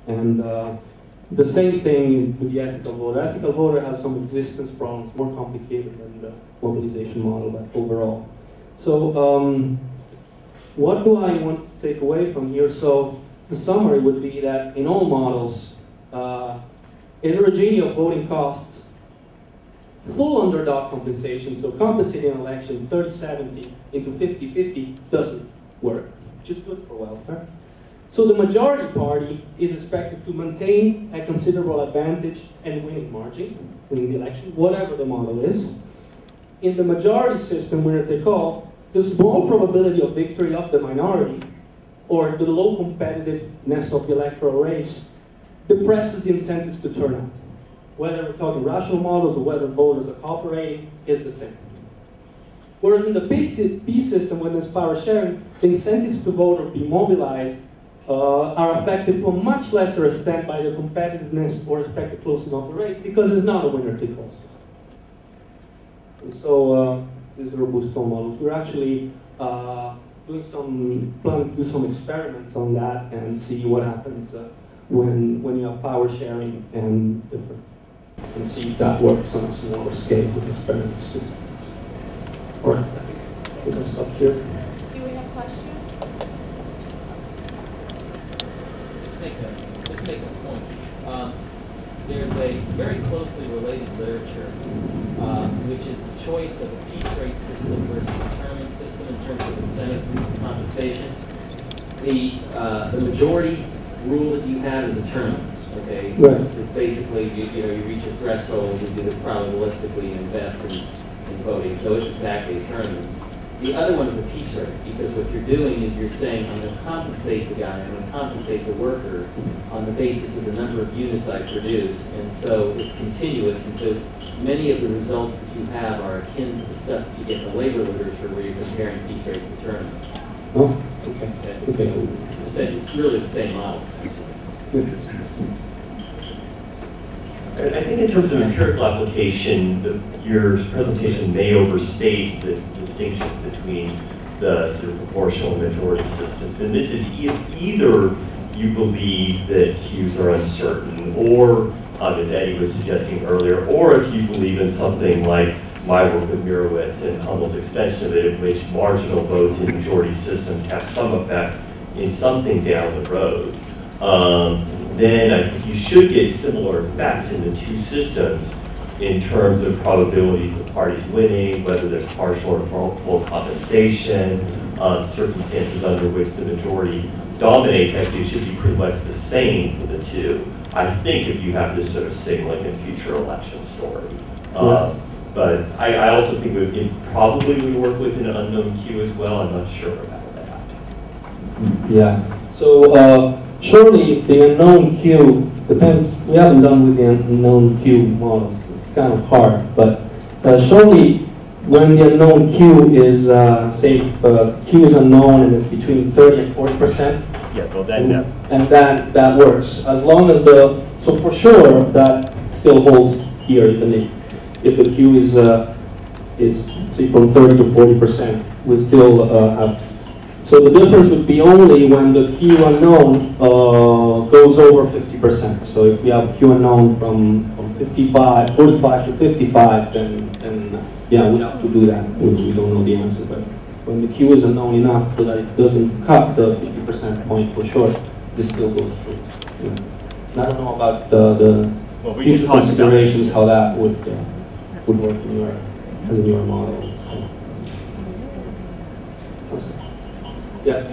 And the same thing with the ethical voter. Ethical voter has some existence problems, more complicated than the mobilization model, but overall. So what do I want to take away from here? So the summary would be that in all models, heterogeneity of voting costs, full underdog compensation, so compensating an election 30-70 into 50-50 doesn't work, which is good for welfare. So the majority party is expected to maintain a considerable advantage and winning margin, winning the election, whatever the model is. In the majority system, winner take all, the small probability of victory of the minority, or the low competitiveness of the electoral race, depresses the incentives to turn out. Whether we're talking rational models or whether voters are cooperating is the same. Whereas in the P system, when there's power sharing, the incentives to vote or be mobilized are affected to a much lesser extent by the competitiveness or expected closing of the race because it's not a winner-take-all system. And so these are robusto models. We're actually planning to do some experiments on that and see what happens when you have power sharing and different, and see if that works on a smaller scale with experiments. All right, I think I'll stop here. Do we have questions? Just make a point. There's a very closely related literature, which is the choice of a piece rate system versus a terming system in terms of incentives and compensation. The majority rule that you have is a term. Okay, right. It's basically you reach a threshold, you do this probabilistically and invest in voting. So it's exactly a term. The other one is a piece rate, because what you're doing is you're saying, I'm going to compensate the guy, I'm going to compensate the worker on the basis of the number of units I produce, and so it's continuous, and so many of the results that you have are akin to the stuff that you get in the labor literature where you're comparing piece rates to terms. Oh, okay. Okay. It's really the same model. I think in terms of empirical application, your presentation may overstate the distinctions between the sort of proportional and majority systems. And this is either you believe that Qs are uncertain, or as Eddie was suggesting earlier, or if you believe in something like my work with Mirowitz and Hummel's extension of it, in which marginal votes in majority systems have some effect in something down the road. Then I think you should get similar effects in the two systems in terms of probabilities of parties winning, whether there's partial or full compensation, circumstances under which the majority dominates. Actually, it should be pretty much the same for the two. I think if you have this sort of signaling in future election story. But I also think it probably would work with an unknown Q as well. I'm not sure about that. Yeah. So surely the unknown Q depends. We haven't done with the unknown Q models. It's kind of hard, but surely when the unknown Q is, say, if Q is unknown and it's between 30 and 40%. Yeah, well then and that works as long as so for sure that still holds here even if the Q is say from 30 to 40%, we still have. So the difference would be only when the Q unknown goes over 50%. So if we have Q unknown from 45 to 55, then yeah, we have to do that. We don't know the answer, but when the Q is unknown enough so that it doesn't cut the 50% point for sure, this still goes through. Yeah. And I don't know about the future considerations, how that would work in your model. Yeah.